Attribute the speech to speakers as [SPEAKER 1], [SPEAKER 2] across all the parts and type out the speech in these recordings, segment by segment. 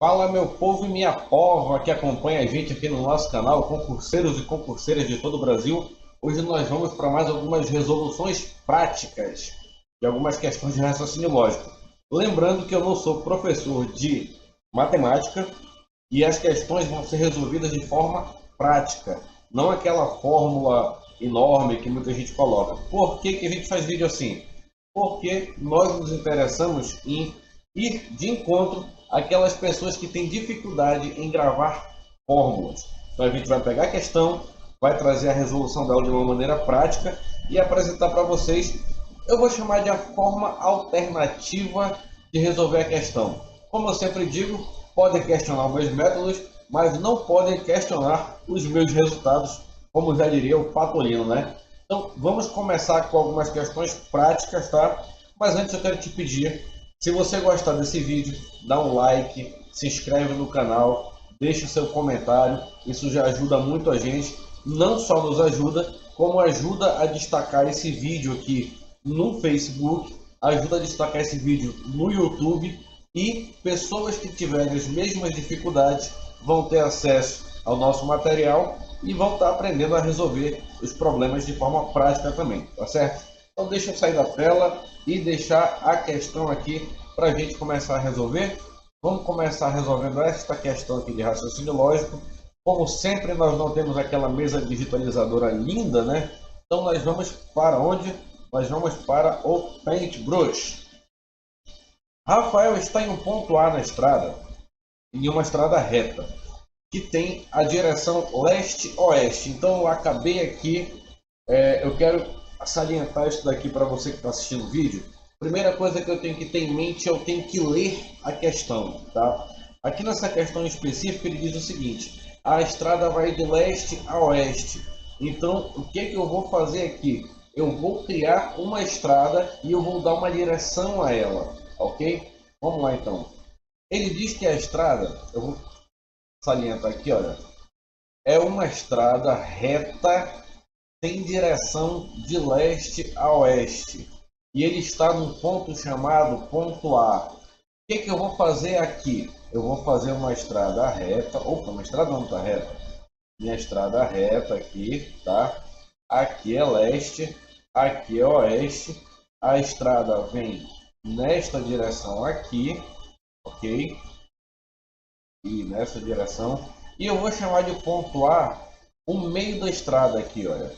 [SPEAKER 1] Fala, meu povo e minha pova que acompanha a gente aqui no nosso canal, concurseiros e concurseiras de todo o Brasil. Hoje nós vamos para mais algumas resoluções práticas de algumas questões de raciocínio lógico. Lembrando que eu não sou professor de matemática e as questões vão ser resolvidas de forma prática, não aquela fórmula enorme que muita gente coloca. Por que que a gente faz vídeo assim? Porque nós nos interessamos em ir de encontro àquelas pessoas que têm dificuldade em gravar fórmulas. Então a gente vai pegar a questão, vai trazer a resolução dela de uma maneira prática e apresentar para vocês. Eu vou chamar de a forma alternativa de resolver a questão. Como eu sempre digo, podem questionar os meus métodos, mas não podem questionar os meus resultados, como já diria o Patolino, né? Então vamos começar com algumas questões práticas, tá? Mas antes eu quero te pedir, se você gostar desse vídeo, dá um like, se inscreve no canal, deixe o seu comentário, isso já ajuda muito a gente, não só nos ajuda, como ajuda a destacar esse vídeo aqui no Facebook, ajuda a destacar esse vídeo no YouTube e pessoas que tiverem as mesmas dificuldades vão ter acesso ao nosso material e vão estar aprendendo a resolver os problemas de forma prática também, tá certo? Então deixa eu sair da tela e deixar a questão aqui para a gente começar a resolver. Vamos começar resolvendo esta questão aqui de raciocínio lógico. Como sempre, nós não temos aquela mesa digitalizadora linda, né? Então nós vamos para onde? Nós vamos para o Paintbrush. Rafael está em um ponto A na estrada, em uma estrada reta, que tem a direção leste-oeste. Então eu acabei aqui, eu quero salientar isso daqui para você que está assistindo o vídeo. Primeira coisa que eu tenho que ter em mente, eu tenho que ler a questão, tá? Aqui nessa questão específica ele diz o seguinte: a estrada vai de leste a oeste. Então o que que eu vou fazer aqui? Eu vou criar uma estrada e eu vou dar uma direção a ela, ok? Vamos lá então. Ele diz que a estrada, eu vou salientar aqui, olha, é uma estrada reta, tem direção de leste a oeste e ele está num ponto chamado ponto A. O que que eu vou fazer aqui? Eu vou fazer uma estrada reta. Opa, uma estrada não está reta. Minha estrada reta aqui, tá? Aqui é leste, aqui é oeste. A estrada vem nesta direção aqui, ok? E nessa direção. E eu vou chamar de ponto A o meio da estrada aqui, olha.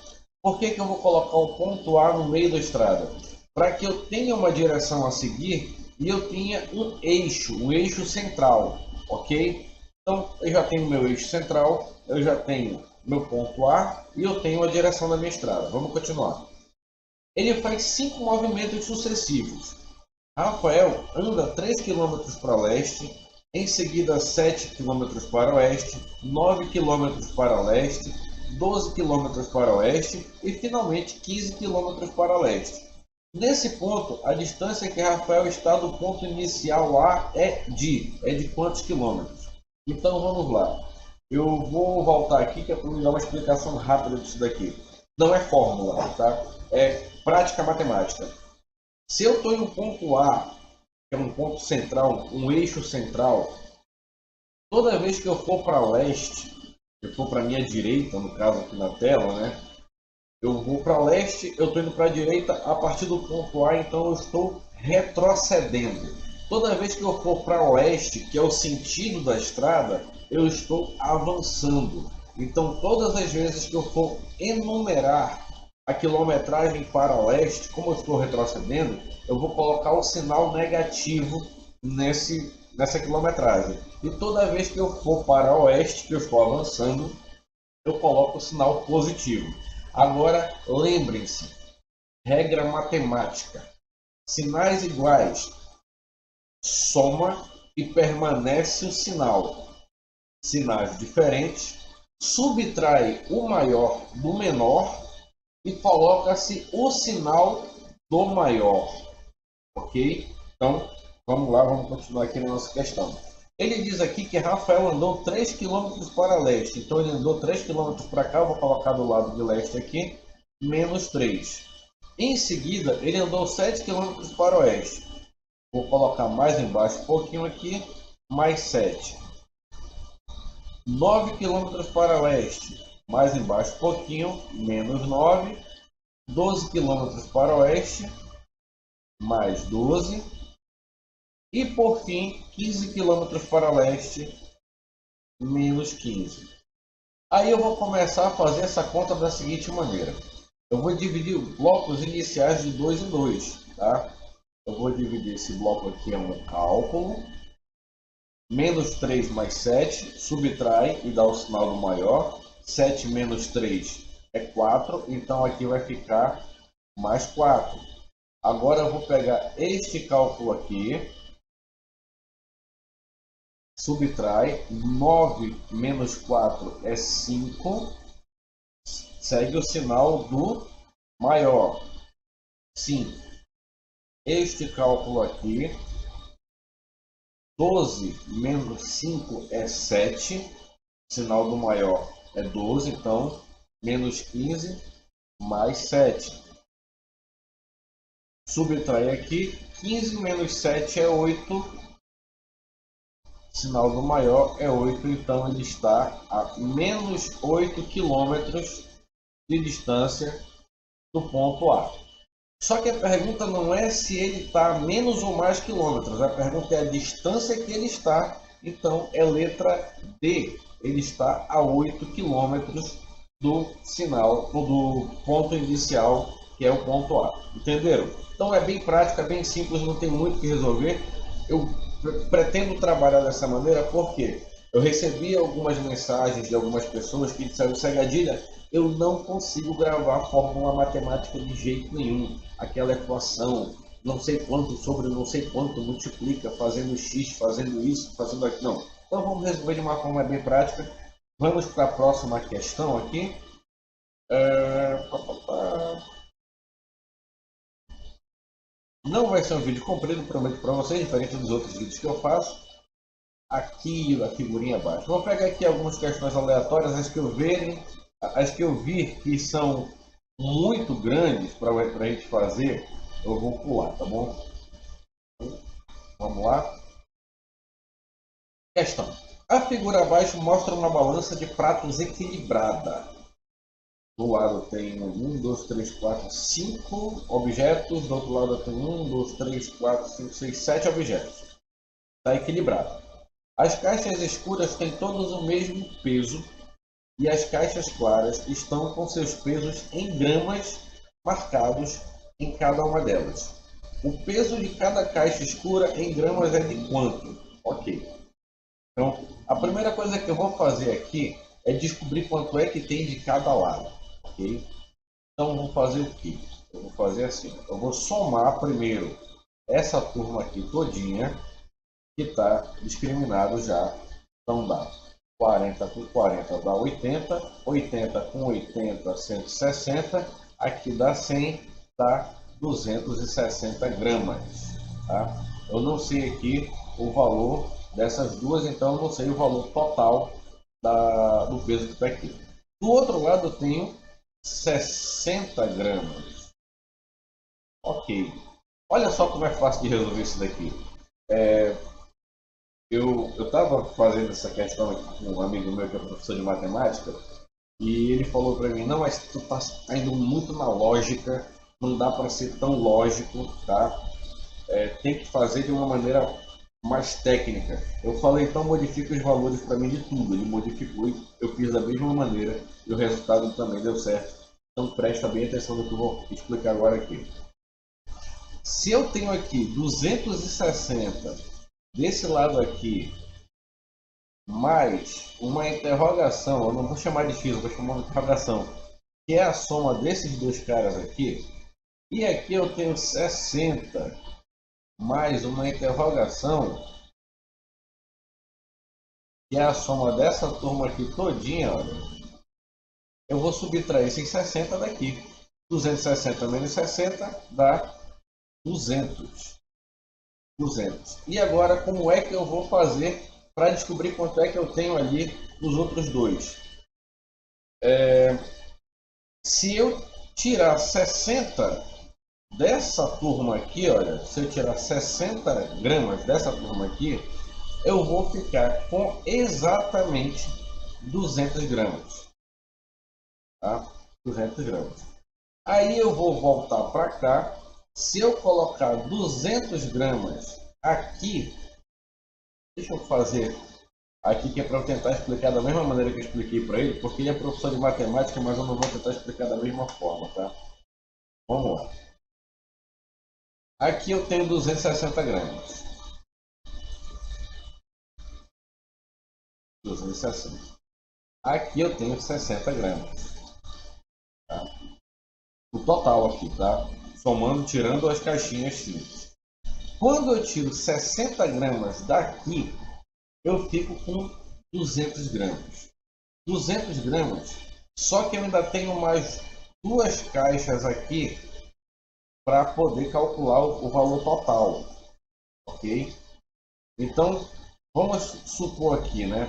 [SPEAKER 1] Por que que eu vou colocar o ponto A no meio da estrada? Para que eu tenha uma direção a seguir e eu tenha um eixo central, ok? Então eu já tenho meu eixo central, eu já tenho meu ponto A e eu tenho a direção da minha estrada. Vamos continuar. Ele faz 5 movimentos sucessivos. Rafael anda 3 km para leste, em seguida 7 km para oeste, 9 km para leste, 12 km para oeste e finalmente 15 km para leste. Nesse ponto, a distância que Rafael está do ponto inicial A é de quantos quilômetros? Então vamos lá. Eu vou voltar aqui que é para me dar uma explicação rápida disso daqui. Não é fórmula, tá? É prática matemática. Se eu estou em um ponto A, que é um ponto central, um eixo central, toda vez que eu for para leste, eu for para a minha direita, no caso aqui na tela, né? Eu vou para leste, eu estou indo para a direita a partir do ponto A, então eu estou retrocedendo. Toda vez que eu for para oeste, que é o sentido da estrada, eu estou avançando. Então todas as vezes que eu for enumerar a quilometragem para oeste, como eu estou retrocedendo, eu vou colocar o sinal negativo nessa quilometragem. E toda vez que eu for para oeste, que eu estou avançando, eu coloco o sinal positivo. Agora, lembrem-se, regra matemática. Sinais iguais, soma e permanece o sinal. Sinais diferentes, subtrai o maior do menor e coloca-se o sinal do maior. Ok? Então, vamos lá, vamos continuar aqui na nossa questão. Ele diz aqui que Rafael andou 3 km para leste. Então ele andou 3 km para cá, eu vou colocar do lado de leste aqui, menos 3. Em seguida, ele andou 7 km para oeste. Vou colocar mais embaixo um pouquinho aqui, mais 7. 9 quilômetros para leste, mais embaixo um pouquinho, menos 9. 12 quilômetros para oeste, mais 12. E por fim, 15 quilômetros para leste, menos 15. Aí eu vou começar a fazer essa conta da seguinte maneira. Eu vou dividir blocos iniciais de 2 em 2, tá? Eu vou dividir esse bloco aqui em um cálculo. Menos 3 mais 7, subtrai e dá o sinal do maior. 7 menos 3 é 4, então aqui vai ficar mais 4. Agora eu vou pegar este cálculo aqui. Subtrai, 9 menos 4 é 5, segue o sinal do maior, 5. Este cálculo aqui, 12 menos 5 é 7, sinal do maior é 12, então menos 15 mais 7. Subtrai aqui, 15 menos 7 é 8. Sinal do maior é 8, então ele está a menos 8 quilômetros de distância do ponto A. Só que a pergunta não é se ele está a menos ou mais quilômetros, a pergunta é a distância que ele está, então é letra D. Ele está a 8 quilômetros do sinal, do ponto inicial, que é o ponto A. Entenderam? Então é bem prático, é bem simples, não tem muito o que resolver. Eu pretendo trabalhar dessa maneira porque eu recebi algumas mensagens de algumas pessoas que disseram: Segadilha, eu não consigo gravar fórmula matemática de jeito nenhum. Aquela equação, não sei quanto sobre não sei quanto multiplica, fazendo x, fazendo isso, fazendo aquilo. Não. Então vamos resolver de uma forma bem prática. Vamos para a próxima questão aqui. Não vai ser um vídeo comprido, prometo para vocês, diferente dos outros vídeos que eu faço. Aqui a figurinha abaixo. Vou pegar aqui algumas questões aleatórias, as que eu vi que são muito grandes para a gente fazer, eu vou pular, tá bom? Vamos lá. Questão. A figura abaixo mostra uma balança de pratos equilibrada. Do lado tem 1, 2, 3, 4, 5 objetos. Do outro lado tem 1, 2, 3, 4, 5, 6, 7 objetos. Está equilibrado. As caixas escuras têm todas o mesmo peso e as caixas claras estão com seus pesos em gramas marcados em cada uma delas. O peso de cada caixa escura em gramas é de quanto? Ok. Então, a primeira coisa que eu vou fazer aqui é descobrir quanto é que tem de cada lado. Ok? Então, eu vou fazer o quê? Eu vou fazer assim. Eu vou somar primeiro essa turma aqui todinha, que está discriminado já. Então dá 40 com 40 dá 80, 80 com 80, 160, aqui dá 100, dá 260 gramas. Tá? Eu não sei aqui o valor dessas duas, então eu não sei o valor total do peso que está aqui. Do outro lado eu tenho 60 gramas. Ok. Olha só como é fácil de resolver isso daqui. Eu estava fazendo essa questão aqui com um amigo meu que é professor de matemática e ele falou para mim: não, mas tu tá indo muito na lógica, não dá para ser tão lógico, tá? Tem que fazer de uma maneira mais técnica. Eu falei: então modifica os valores para mim de tudo. Ele modificou e eu fiz da mesma maneira e o resultado também deu certo. Então presta bem atenção no que eu vou explicar agora aqui. Se eu tenho aqui 260 desse lado aqui, mais uma interrogação, eu não vou chamar de x, vou chamar de interrogação, que é a soma desses dois caras aqui, e aqui eu tenho 60 mais uma interrogação, que é a soma dessa turma aqui todinha, olha, eu vou subtrair esses 60 daqui. 260 menos 60 dá 200. E agora, como é que eu vou fazer para descobrir quanto é que eu tenho ali nos outros dois? Se eu tirar 60 dessa turma aqui, olha, se eu tirar 60 gramas dessa turma aqui, eu vou ficar com exatamente 200 gramas. Tá? 200 gramas. Aí eu vou voltar para cá. Se eu colocar 200 gramas aqui, deixa eu fazer aqui que é para eu tentar explicar da mesma maneira que eu expliquei para ele, porque ele é professor de matemática, mas eu não vou tentar explicar da mesma forma, tá? Vamos lá. Aqui eu tenho 260 gramas. 260. Aqui eu tenho 60 gramas. Tá? O total aqui, tá? Somando, tirando as caixinhas simples. Quando eu tiro 60 gramas daqui, eu fico com 200 gramas. 200 gramas, só que eu ainda tenho mais duas caixas aqui para poder calcular o valor total, ok? Então, vamos supor aqui, né?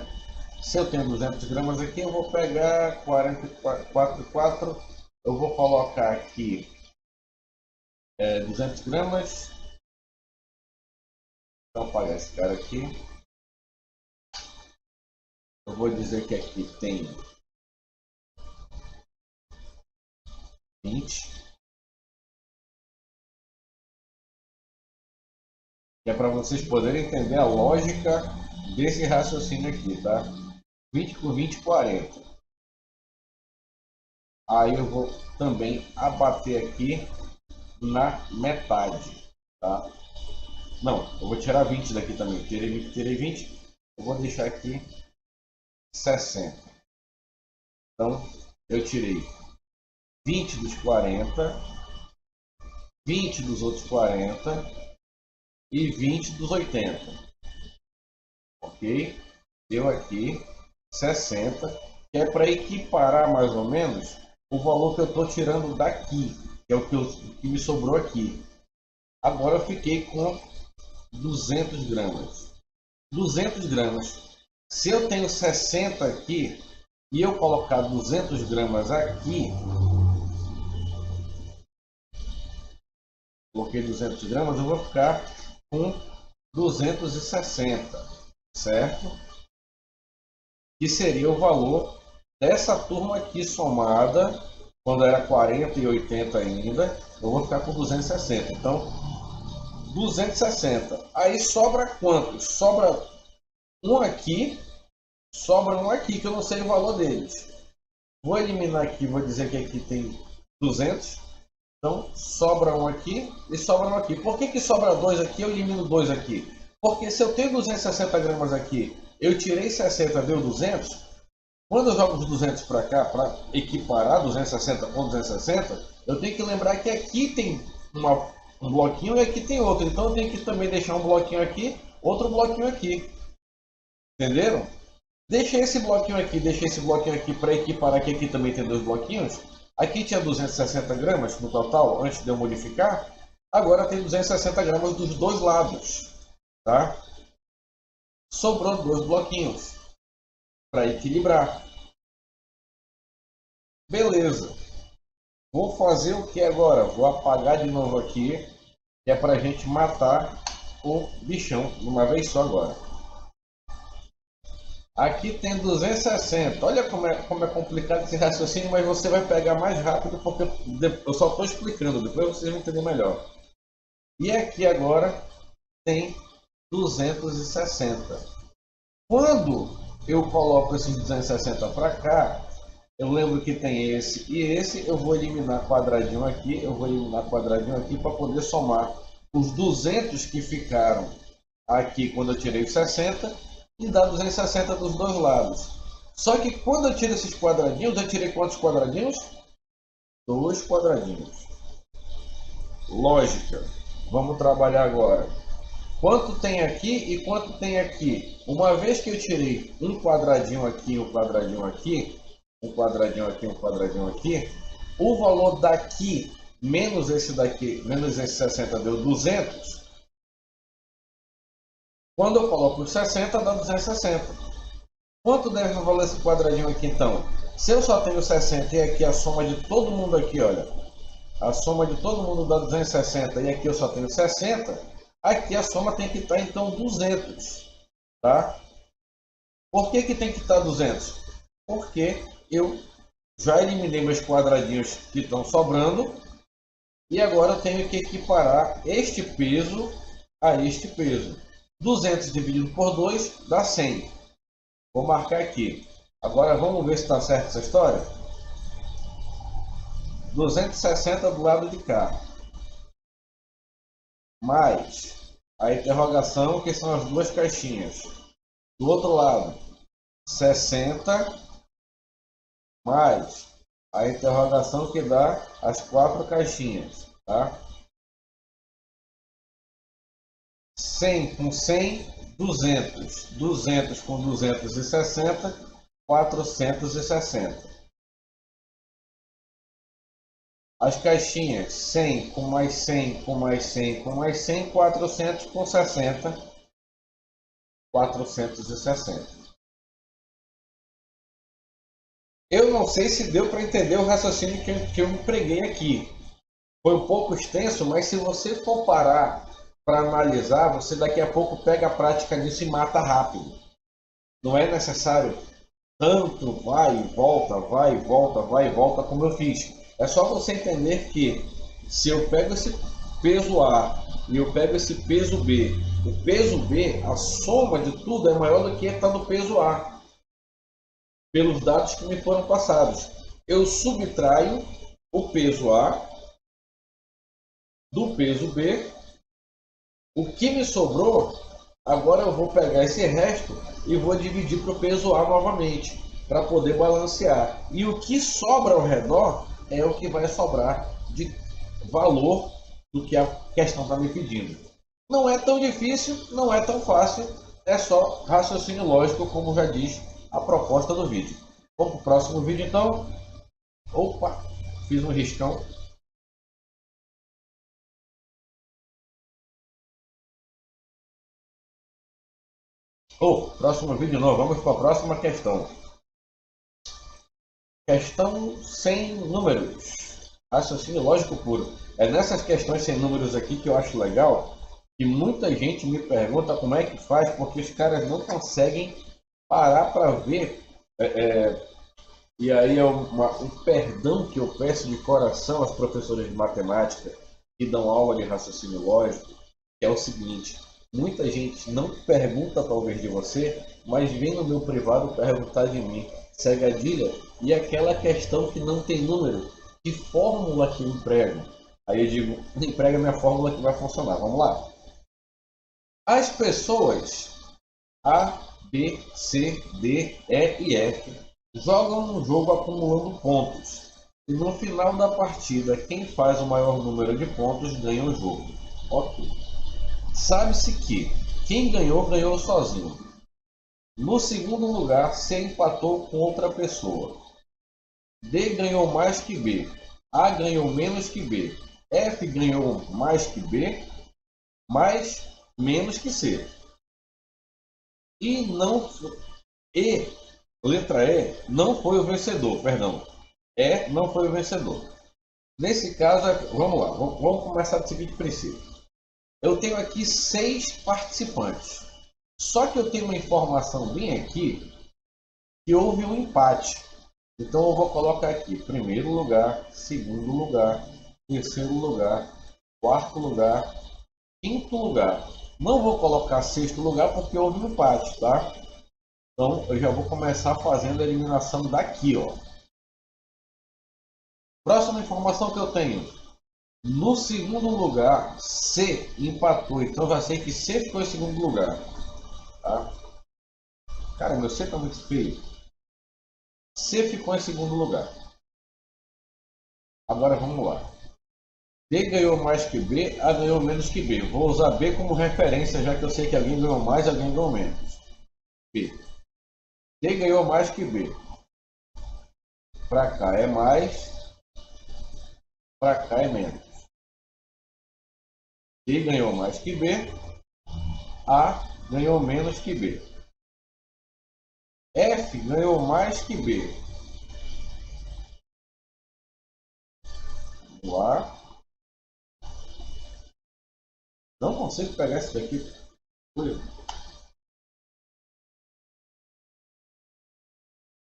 [SPEAKER 1] Se eu tenho 200 gramas aqui, eu vou pegar 44,4, eu vou colocar aqui 200 gramas. Então, apagar esse cara aqui. Eu vou dizer que aqui tem 20. Que é para vocês poderem entender a lógica desse raciocínio aqui, tá? 20 por 20, 40. Aí eu vou também abater aqui na metade, tá? Não, eu vou tirar 20 daqui também. Tirei 20, eu vou deixar aqui 60. Então, eu tirei 20 dos 40, 20 dos outros 40 e 20 dos 80. Ok? Deu aqui 60, que é para equiparar mais ou menos o valor que eu estou tirando daqui, que é o que me sobrou aqui. Agora eu fiquei com 200 gramas. 200 gramas. Se eu tenho 60 aqui e eu colocar 200 gramas aqui, coloquei 200 gramas, eu vou ficar com 260, certo? Que seria o valor dessa turma aqui somada, quando era 40 e 80 ainda, eu vou ficar com 260. Então, 260. Aí sobra quantos? Sobra um aqui que eu não sei o valor deles. Vou eliminar aqui, vou dizer que aqui tem 200. Então, sobra um aqui e sobra um aqui. Por que sobra dois aqui? Eu elimino dois aqui. Porque se eu tenho 260 gramas aqui, eu tirei 60, deu 200. Quando eu jogo os 200 para cá, para equiparar 260 com 260, eu tenho que lembrar que aqui tem um bloquinho e aqui tem outro. Então, eu tenho que também deixar um bloquinho aqui, outro bloquinho aqui. Entenderam? Deixei esse bloquinho aqui para equiparar que aqui também tem dois bloquinhos. Aqui tinha 260 gramas no total, antes de eu modificar. Agora tem 260 gramas dos dois lados. Tá? Sobrou dois bloquinhos para equilibrar. Beleza. Vou fazer o que agora? Vou apagar de novo aqui, que é para a gente matar o bichão de uma vez só agora. Aqui tem 260. Olha como é complicado esse raciocínio, mas você vai pegar mais rápido porque eu só estou explicando, depois vocês vão entender melhor. E aqui agora tem 260. Quando eu coloco esses 260 para cá, eu lembro que tem esse e esse, eu vou eliminar quadradinho aqui, para poder somar os 200 que ficaram aqui quando eu tirei os 60 e dá 260 dos dois lados. Só que quando eu tiro esses quadradinhos, eu tirei quantos quadradinhos? Dois quadradinhos. Lógica. Vamos trabalhar agora. Quanto tem aqui e quanto tem aqui? Uma vez que eu tirei um quadradinho aqui, um quadradinho aqui, um quadradinho aqui, um quadradinho aqui, o valor daqui menos esse daqui, menos esse 60 deu 200. Quando eu coloco os 60, dá 260. Quanto deve valer esse quadradinho aqui então? Se eu só tenho 60 e aqui a soma de todo mundo aqui, olha. A soma de todo mundo dá 260 e aqui eu só tenho 60. Aqui a soma tem que estar então 200. tá? Por que que tem que estar 200? Porque eu já eliminei meus quadradinhos que estão sobrando e agora eu tenho que equiparar este peso a este peso. 200 dividido por 2 dá 100. Vou marcar aqui. Agora vamos ver se está certo essa história. 260 do lado de cá. Mais a interrogação, que são as duas caixinhas. Do outro lado, 60 mais a interrogação, que dá as 4 caixinhas, tá? 100 com 100, 200. 200 com 260, 460. As caixinhas 100 com mais 100 com mais 100 com mais 100, 400 com 60, 460. Eu não sei se deu para entender o raciocínio que eu empreguei aqui. Foi um pouco extenso, mas se você for parar para analisar, você daqui a pouco pega a prática disso e mata rápido. Não é necessário tanto vai e volta, vai e volta, vai e volta como eu fiz. É só você entender que se eu pego esse peso A e eu pego esse peso B, o peso B, a soma de tudo é maior do que está no peso A, pelos dados que me foram passados. Eu subtraio o peso A do peso B. O que me sobrou, agora eu vou pegar esse resto e vou dividir para o peso A novamente, para poder balancear. E o que sobra ao redor é o que vai sobrar de valor do que a questão está me pedindo. Não é tão difícil, não é tão fácil, é só raciocínio lógico, como já diz a proposta do vídeo. Vamos para o próximo vídeo então. Opa, fiz um riscão. Próximo vídeo não, vamos para a próxima questão. Questão sem números. Raciocínio lógico puro. É nessas questões sem números aqui que eu acho legal, que muita gente me pergunta como é que faz, porque os caras não conseguem parar para ver. E aí é um perdão que eu peço de coração aos professores de matemática que dão aula de raciocínio lógico, que é o seguinte: muita gente não pergunta talvez de você, mas vem no meu privado perguntar de mim. Cegadilha, e aquela questão que não tem número, que fórmula que eu emprego? Aí eu digo, emprega a minha fórmula que vai funcionar. Vamos lá. As pessoas A, B, C, D, E e F jogam um jogo acumulando pontos. E no final da partida, quem faz o maior número de pontos ganha o jogo. Ok. Sabe-se que quem ganhou, ganhou sozinho. No segundo lugar, C empatou com outra pessoa. D ganhou mais que B. A ganhou menos que B. F ganhou mais que B, mais menos que C. E não E, letra E, não foi o vencedor, perdão. E não foi o vencedor. Nesse caso, vamos lá, vamos começar do seguinte princípio. Eu tenho aqui 6 participantes. Só que eu tenho uma informação bem aqui que houve um empate. Então eu vou colocar aqui primeiro lugar, segundo lugar, terceiro lugar, quarto lugar, quinto lugar. Não vou colocar sexto lugar porque houve um empate, tá? Então eu já vou começar fazendo a eliminação daqui, ó. Próxima informação que eu tenho. No segundo lugar, C empatou. Então já sei que C ficou em segundo lugar. Tá? Cara, meu C tá muito feio. C ficou em segundo lugar. Agora vamos lá. D ganhou mais que B, A ganhou menos que B. Vou usar B como referência, já que eu sei que alguém ganhou mais e alguém ganhou menos. B. D ganhou mais que B. Para cá é mais, para cá é menos. D ganhou mais que B, A ganhou menos que B. F ganhou mais que B. O A. Não consigo pegar isso daqui.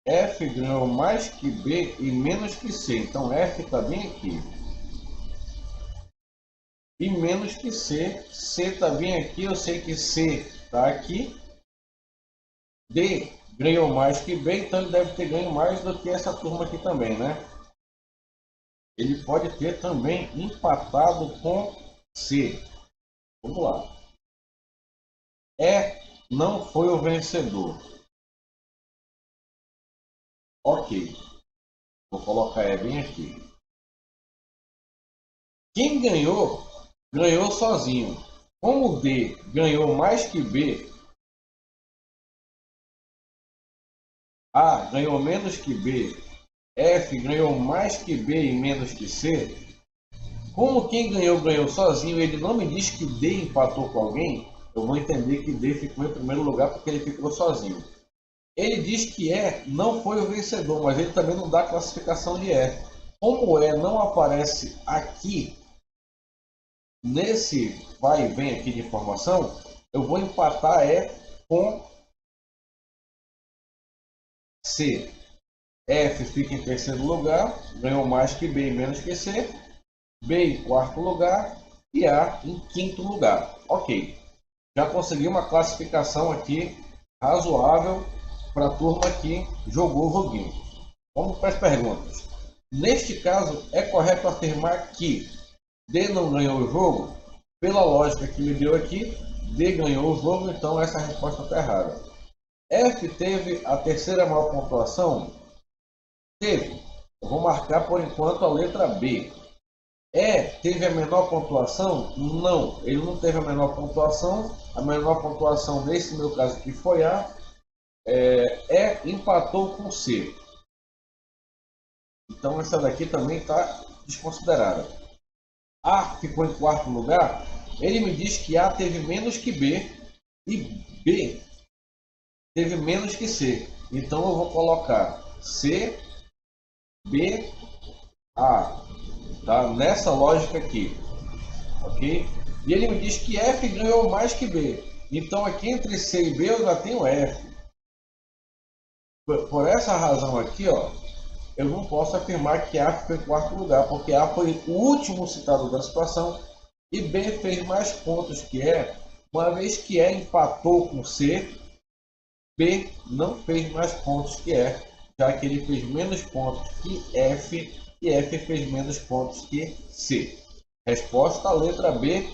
[SPEAKER 1] F ganhou mais que B e menos que C. Então F está bem aqui. E menos que C. C está bem aqui. Eu sei que C está aqui. D ganhou mais que B, então ele deve ter ganho mais do que essa turma aqui também, né? Ele pode ter também empatado com C. Vamos lá. E não foi o vencedor. Ok. Vou colocar E bem aqui. Quem ganhou, ganhou sozinho. Como D ganhou mais que B, A ganhou menos que B, F ganhou mais que B e menos que C, como quem ganhou, ganhou sozinho, ele não me diz que D empatou com alguém, eu vou entender que D ficou em primeiro lugar porque ele ficou sozinho. Ele diz que E não foi o vencedor, mas ele também não dá a classificação de E. Como E não aparece aqui, nesse vai e vem aqui de informação, eu vou empatar E com C. F fica em terceiro lugar, ganhou mais que B e menos que C. B em quarto lugar e A em quinto lugar. Ok. Já consegui uma classificação aqui razoável para a turma que jogou o joguinho. Vamos para as perguntas. Neste caso, é correto afirmar que D não ganhou o jogo? Pela lógica que me deu aqui, D ganhou o jogo, então essa resposta está errada. F teve a terceira maior pontuação? Teve. Eu vou marcar por enquanto a letra B. E teve a menor pontuação? Não, ele não teve a menor pontuação. A menor pontuação nesse meu caso aqui foi A. E empatou com C. Então essa daqui também está desconsiderada. A ficou em quarto lugar. Ele me diz que A teve menos que B e B teve menos que C. Então eu vou colocar C, B, A. Tá? Nessa lógica aqui. Ok? E ele me diz que F ganhou mais que B. Então aqui entre C e B eu já tenho F. Por essa razão aqui, ó, eu não posso afirmar que A ficou em quarto lugar, porque A foi o último citado da situação e B fez mais pontos que E, uma vez que E empatou com C, B não fez mais pontos que E, já que ele fez menos pontos que F e F fez menos pontos que C. Resposta, letra B,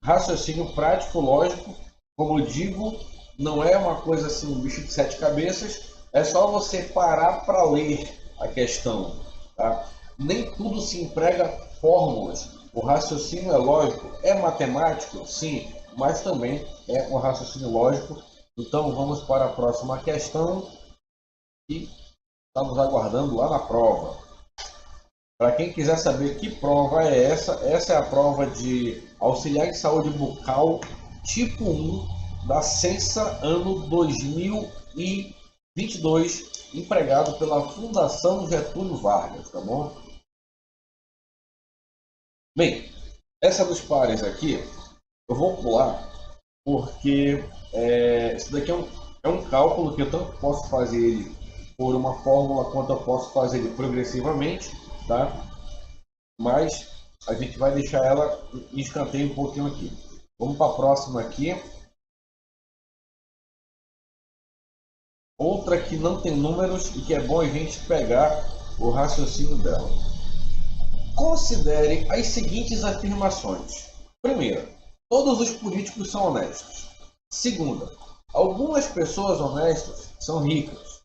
[SPEAKER 1] raciocínio prático, lógico. Como eu digo, não é uma coisa assim, um bicho de sete cabeças, é só você parar para ler a questão. Tá? Nem tudo se emprega fórmulas. O raciocínio é lógico, é matemático, sim, mas também é um raciocínio lógico. Então vamos para a próxima questão e estamos aguardando lá na prova. Para quem quiser saber que prova é essa é a prova de auxiliar em saúde bucal tipo 1 da Censa ano 2022, empregado pela Fundação Getúlio Vargas, tá bom? Bem, essa dos pares aqui, eu vou pular porque isso daqui é um cálculo que eu tanto posso fazer ele por uma fórmula quanto eu posso fazer ele progressivamente, tá? Mas a gente vai deixar ela em escanteio um pouquinho aqui. Vamos para a próxima aqui. Outra que não tem números e que é bom a gente pegar o raciocínio dela. Considere as seguintes afirmações. Primeira, todos os políticos são honestos. Segunda, algumas pessoas honestas são ricas.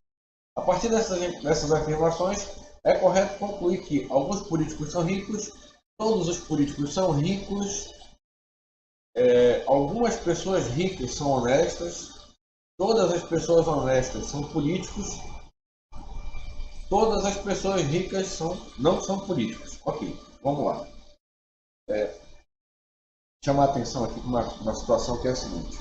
[SPEAKER 1] A partir dessas afirmações, é correto concluir que alguns políticos são ricos, todos os políticos são ricos, algumas pessoas ricas são honestas, todas as pessoas honestas são políticos, todas as pessoas ricas não são políticos. Ok, vamos lá. Chamar a atenção aqui para uma situação que é a seguinte.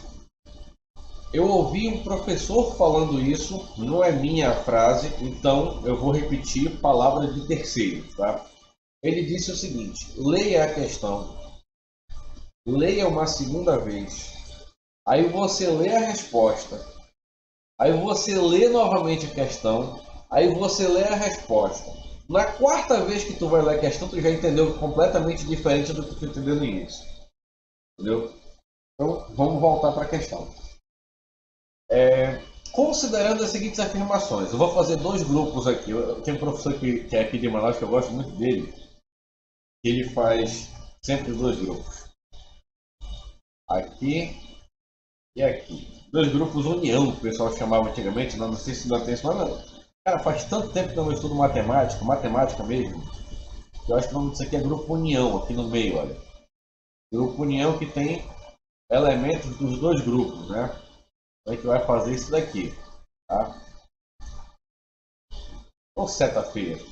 [SPEAKER 1] Eu ouvi um professor falando isso, não é minha frase, então eu vou repetir palavras de terceiros, tá? Ele disse o seguinte: leia a questão, leia uma segunda vez, aí você lê a resposta, aí você lê novamente a questão, Aí você lê a resposta. Na quarta vez que tu vai ler a questão, tu já entendeu completamente diferente do que tu entendeu no início. Entendeu? Então, vamos voltar para a questão. Considerando as seguintes afirmações, eu vou fazer dois grupos aqui. Eu tenho um professor que é aqui de Manaus, que eu gosto muito dele. Ele faz sempre dois grupos. Aqui e aqui. Dois grupos união, que o pessoal chamava antigamente. Não sei se ainda tem isso, mas não. Cara, faz tanto tempo que eu não estudo matemática mesmo, que eu acho que o nome disso aqui é grupo união, aqui no meio, olha. Grupo união que tem elementos dos dois grupos, né? Então a gente vai fazer isso daqui, tá? Então, seta-feira.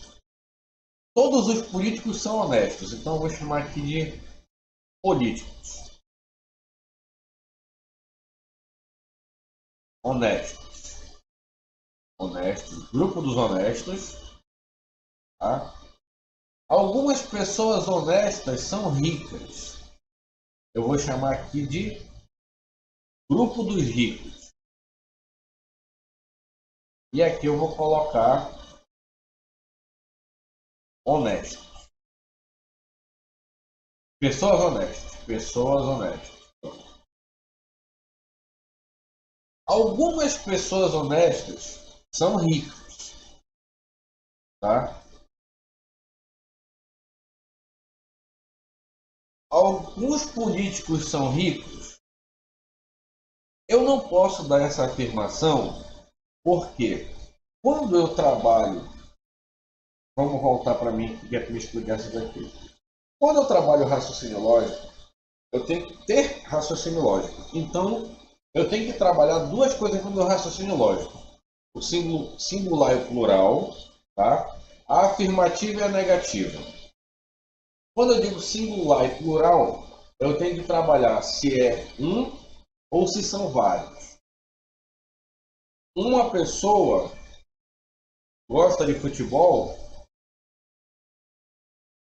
[SPEAKER 1] Todos os políticos são honestos, então eu vou chamar aqui de políticos. Honestos. Honestos. Grupo dos honestos. Tá? Algumas pessoas honestas são ricas. Eu vou chamar aqui de grupo dos ricos. E aqui eu vou colocar honestos. Pessoas honestas. Pessoas honestas. Algumas pessoas honestas são ricas. Tá? Alguns políticos são ricos. Eu não posso dar essa afirmação porque quando eu trabalho, vamos voltar para mim que é para me explicar isso daqui. Quando eu trabalho raciocínio lógico, eu tenho que ter raciocínio lógico. Então, eu tenho que trabalhar duas coisas no meu raciocínio lógico: o singular e o plural, tá? A afirmativa e a negativa. Quando eu digo singular e plural, eu tenho que trabalhar se é um ou se são vários. Uma pessoa gosta de futebol,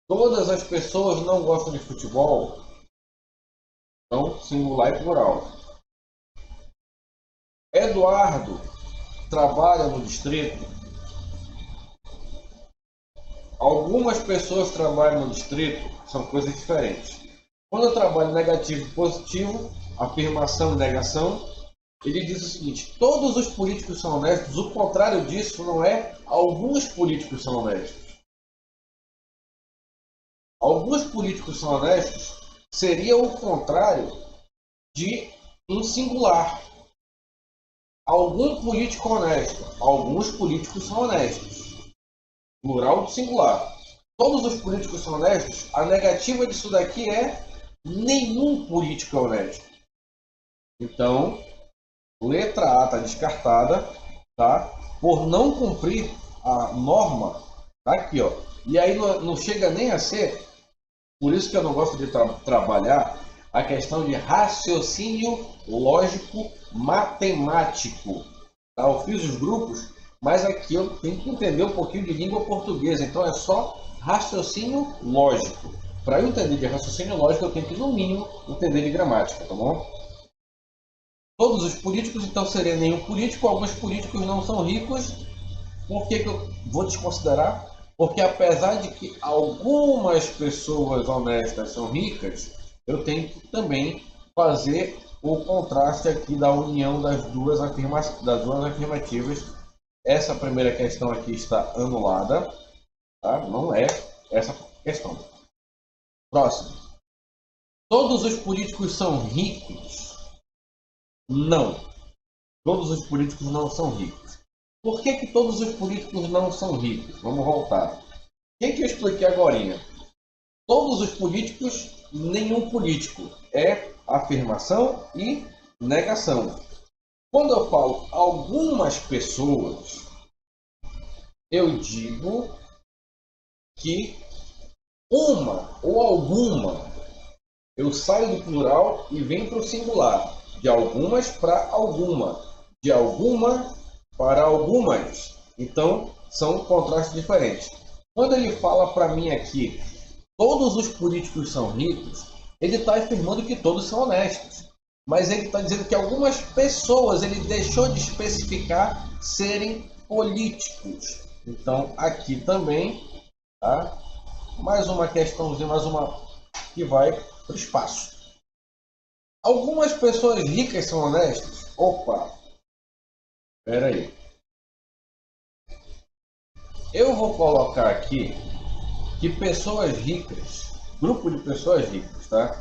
[SPEAKER 1] todas as pessoas não gostam de futebol. Então, singular e plural. Eduardo trabalha no distrito. Algumas pessoas trabalham no distrito, são coisas diferentes. Quando eu trabalho negativo e positivo, afirmação e negação, ele diz o seguinte: todos os políticos são honestos. O contrário disso não é alguns políticos são honestos. Alguns políticos são honestos seria o contrário de um singular. Algum político honesto. Alguns políticos são honestos. Plural do singular. Todos os políticos são honestos. A negativa disso daqui é nenhum político é honesto. Então, letra A está descartada, tá? Por não cumprir a norma. Tá aqui, ó. E aí não chega nem a ser. Por isso que eu não gosto de trabalhar a questão de raciocínio lógico matemático. Tá? Eu fiz os grupos, mas aqui eu tenho que entender um pouquinho de língua portuguesa. Então é só raciocínio lógico. Para eu entender de raciocínio lógico, eu tenho que, no mínimo, entender de gramática, tá bom? Todos os políticos, então, seria nenhum político. Alguns políticos não são ricos. Por que eu vou desconsiderar? Porque apesar de que algumas pessoas honestas são ricas, eu tenho que também fazer o contraste aqui da união das duas afirmativas. Essa primeira questão aqui está anulada, tá? Não é essa questão. Próximo. Todos os políticos são ricos? Não. Todos os políticos não são ricos. Por que todos os políticos não são ricos? Vamos voltar. Quem que eu expliquei agora? Todos os políticos, nenhum político. É afirmação e negação. Quando eu falo algumas pessoas, eu digo que uma ou alguma, eu saio do plural e venho para o singular. De algumas para alguma. De alguma para algumas. Então, são contrastes diferentes. Quando ele fala para mim aqui, todos os políticos são ricos, ele está afirmando que todos são honestos. Mas ele está dizendo que algumas pessoas, ele deixou de especificar serem políticos. Então, aqui também, tá? Mais uma questãozinha, mais uma que vai para o espaço. Algumas pessoas ricas são honestas? Opa, espera aí. Eu vou colocar aqui que pessoas ricas, grupo de pessoas ricas, tá?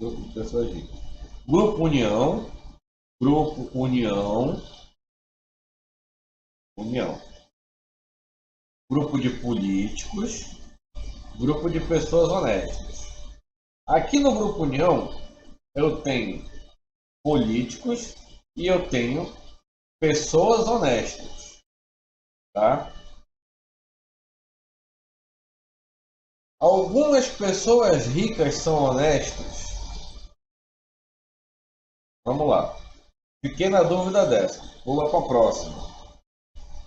[SPEAKER 1] Grupo de pessoas ricas. Grupo União, Grupo União, União. Grupo de políticos, grupo de pessoas honestas. Aqui no Grupo União, eu tenho políticos e eu tenho pessoas honestas, tá? Algumas pessoas ricas são honestas. Vamos lá. Fiquei na dúvida dessa. Pula para a próxima.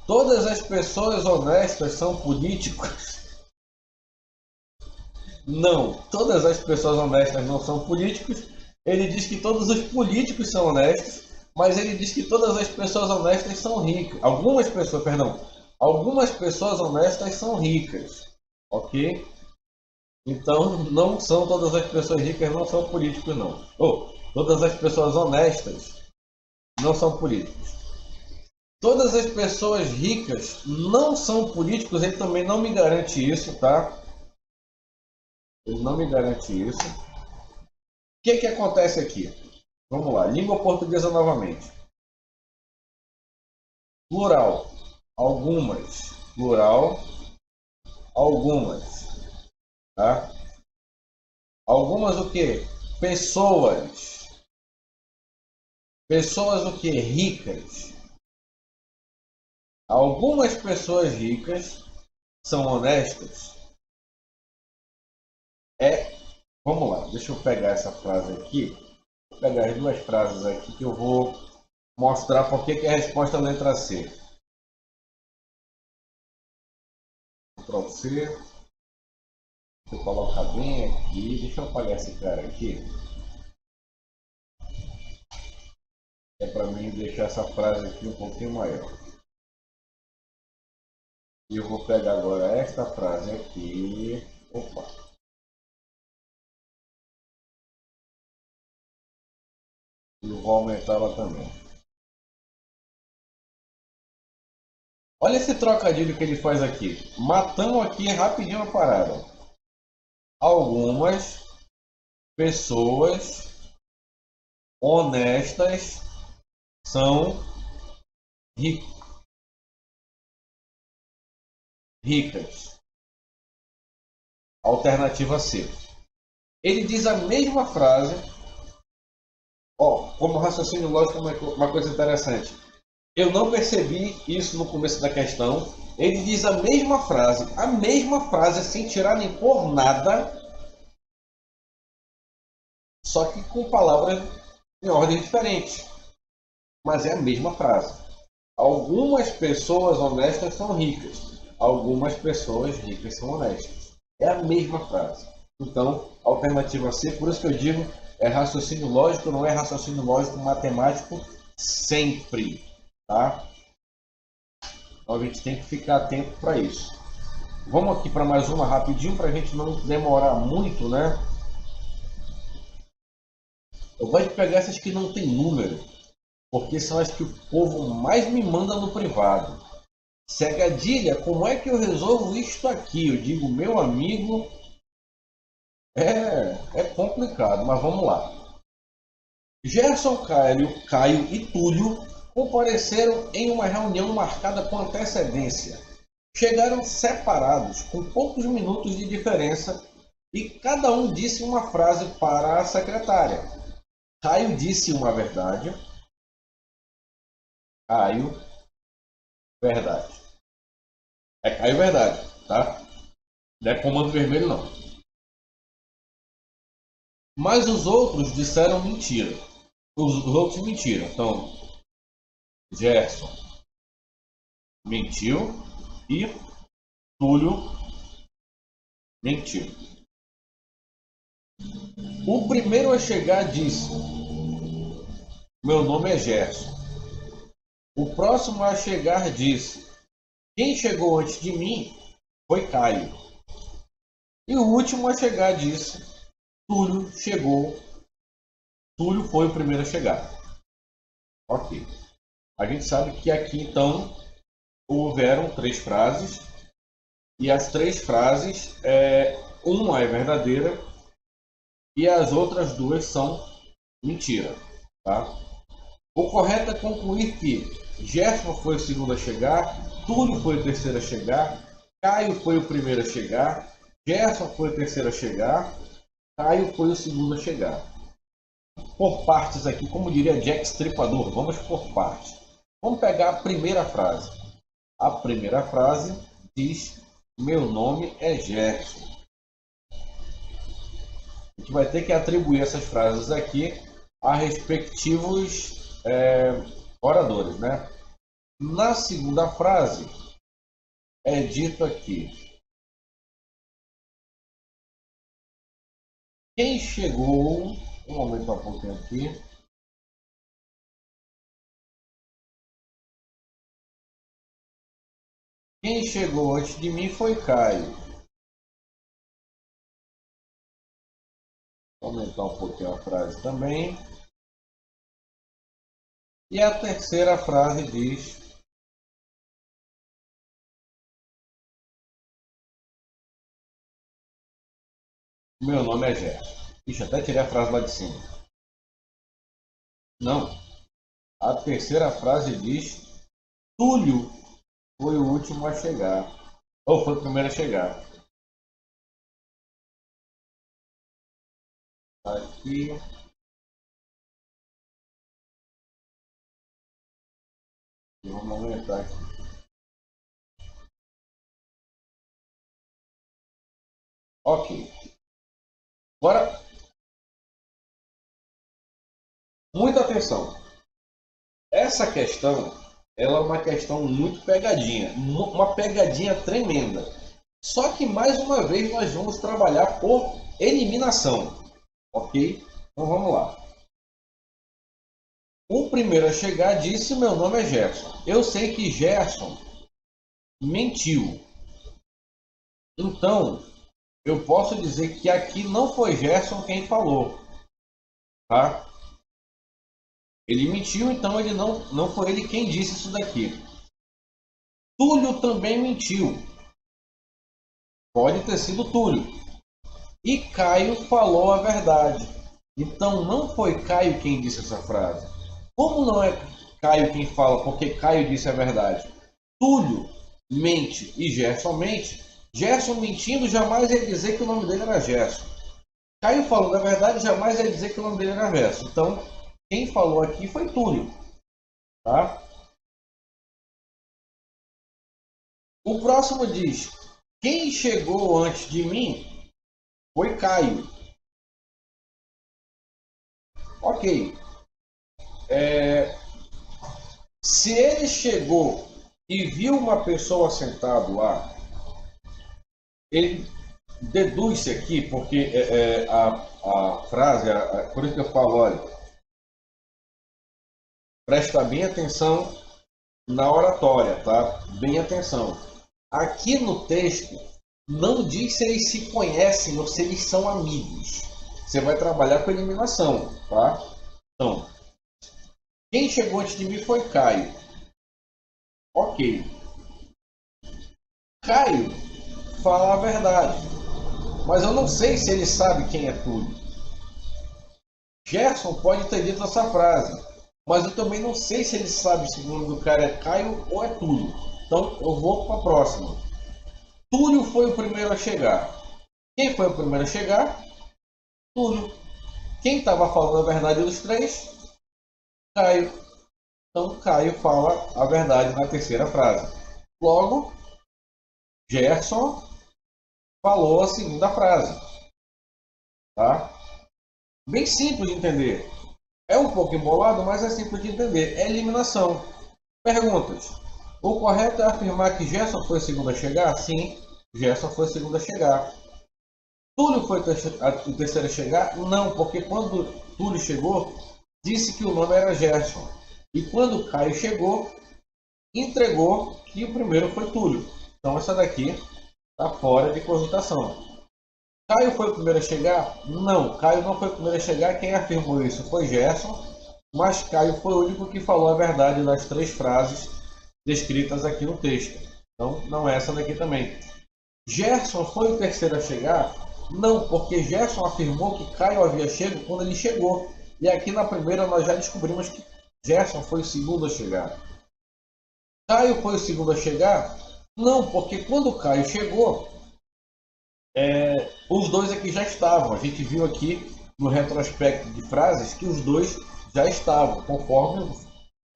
[SPEAKER 1] Todas as pessoas honestas são políticos? Não, todas as pessoas honestas não são políticos. Ele diz que todos os políticos são honestos, mas ele diz que todas as pessoas honestas são ricas. Algumas pessoas honestas são ricas, ok? Então, não são todas as pessoas ricas, não são políticos, não. Ou, todas as pessoas honestas não são políticos. Todas as pessoas ricas não são políticos, ele também não me garante isso, tá? Ele não me garante isso. O que acontece aqui? Vamos lá, língua portuguesa novamente. Plural, algumas. Plural, algumas. Tá? Algumas o que? Pessoas. Pessoas o que? Ricas. Algumas pessoas ricas são honestas. Vamos lá, deixa eu pegar essa frase aqui. Vou pegar as duas frases aqui que eu vou mostrar por que é a resposta é a letra C. Ctrl C. Deixa eu colocar bem aqui. Deixa eu apagar esse cara aqui. É para mim deixar essa frase aqui um pouquinho maior. E eu vou pegar agora esta frase aqui. Opa! E eu vou aumentar ela também. Olha esse trocadilho que ele faz aqui. Matamos aqui rapidinho a parada. Algumas pessoas honestas são ricas. Alternativa C. Ele diz a mesma frase. Como raciocínio lógico, uma coisa interessante. Eu não percebi isso no começo da questão. Ele diz a mesma frase sem tirar nem pôr nada, só que com palavras em ordem diferente. Mas é a mesma frase. Algumas pessoas honestas são ricas. Algumas pessoas ricas são honestas. É a mesma frase. Então, alternativa C, por isso que eu digo, é raciocínio lógico, não é raciocínio lógico matemático sempre. Tá? Então a gente tem que ficar atento para isso. Vamos aqui para mais uma rapidinho para a gente não demorar muito, né? Eu gosto de pegar essas que não tem número, porque são as que o povo mais me manda no privado. Cegadilha, como é que eu resolvo isto aqui? Eu digo, meu amigo, é complicado, mas vamos lá. Gerson, Caio e Túlio compareceram em uma reunião marcada com antecedência. Chegaram separados, com poucos minutos de diferença, e cada um disse uma frase para a secretária. Caio disse uma verdade. Caio, verdade. É Caio, verdade, tá? Não é comando vermelho, não. Mas os outros disseram mentira. Os outros mentiram. Então, Gerson mentiu e Túlio mentiu. O primeiro a chegar disse: meu nome é Gerson. O próximo a chegar disse: quem chegou antes de mim foi Caio. E o último a chegar disse: Túlio chegou. Túlio foi o primeiro a chegar. Ok. A gente sabe que aqui então houveram 3 frases. E as 3 frases, uma é verdadeira e as outras 2 são mentira. Tá? O correto é concluir que Gerson foi o segundo a chegar, Túlio foi o terceiro a chegar, Caio foi o primeiro a chegar, Gerson foi o terceiro a chegar, Caio foi o segundo a chegar. Por partes aqui, como diria Jack Stripador, vamos por partes. Vamos pegar a primeira frase. A primeira frase diz: meu nome é Gerson. A gente vai ter que atribuir essas frases aqui a respectivos oradores, né? Na segunda frase é dito aqui: quem chegou... Um momento, um pouquinho aqui. Quem chegou antes de mim foi Caio. Vou aumentar um pouquinho a frase também. E a terceira frase diz: meu nome é Gerson. Ixi, até tirei a frase lá de cima. Não. A terceira frase diz: Túlio foi o último a chegar. Ou foi o primeiro a chegar. Aqui. Vamos aumentar aqui. Ok. Agora, muita atenção. Essa questão, ela é uma questão muito pegadinha. Uma pegadinha tremenda. Só que, mais uma vez, nós vamos trabalhar por eliminação. Ok? Então, vamos lá. O primeiro a chegar disse: meu nome é Gerson. Eu sei que Gerson mentiu. Então, eu posso dizer que aqui não foi Gerson quem falou. Tá? Ele mentiu, então ele não foi ele quem disse isso daqui. Túlio também mentiu. Pode ter sido Túlio. E Caio falou a verdade. Então não foi Caio quem disse essa frase. Como não é Caio quem fala, porque Caio disse a verdade? Túlio mente e Gerson mente. Gerson mentindo jamais ia dizer que o nome dele era Gerson. Caio falando a verdade jamais ia dizer que o nome dele era Gerson. Então quem falou aqui foi Túlio. Tá? O próximo diz: quem chegou antes de mim foi Caio. Ok. Se ele chegou e viu uma pessoa sentada lá, ele deduz-se aqui, porque a frase, por isso que eu falo, olha, presta bem atenção na oratória, tá? Bem atenção. Aqui no texto não diz se eles se conhecem ou se eles são amigos. Você vai trabalhar com eliminação, tá? Então, quem chegou antes de mim foi Caio. Ok. Caio fala a verdade, mas eu não sei se ele sabe quem é Túlio. Gerson pode ter dito essa frase, mas eu também não sei se ele sabe se o nome do cara é Caio ou é Túlio. Então eu vou para a próxima. Túlio foi o primeiro a chegar. Quem foi o primeiro a chegar? Túlio. Quem estava falando a verdade dos 3? Caio. Então Caio fala a verdade na terceira frase. Logo, Gerson falou a segunda frase. Tá? Bem simples de entender. É um pouco embolado, mas é simples de entender. É eliminação. Perguntas. O correto é afirmar que Gerson foi o segundo a chegar? Sim, Gerson foi o segundo a chegar. Túlio foi o terceiro a chegar? Não, porque quando Túlio chegou, disse que o nome era Gerson. E quando Caio chegou, entregou que o primeiro foi Túlio. Então essa daqui está fora de cogitação. Caio foi o primeiro a chegar? Não, Caio não foi o primeiro a chegar. Quem afirmou isso foi Gerson, mas Caio foi o único que falou a verdade nas 3 frases descritas aqui no texto. Então não é essa daqui também. Gerson foi o terceiro a chegar? Não, porque Gerson afirmou que Caio havia chego quando ele chegou. E aqui na primeira nós já descobrimos que Gerson foi o segundo a chegar. Caio foi o segundo a chegar? Não, porque quando Caio chegou, os dois aqui já estavam. A gente viu aqui no retrospecto de frases que os dois já estavam, conforme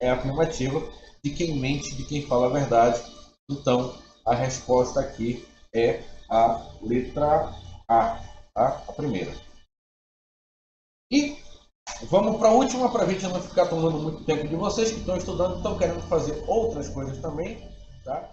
[SPEAKER 1] é a afirmativa de quem mente, de quem fala a verdade. Então, a resposta aqui é a letra A, tá? A primeira. E vamos para a última, para a gente não ficar tomando muito tempo de vocês que estão estudando, estão querendo fazer outras coisas também, tá?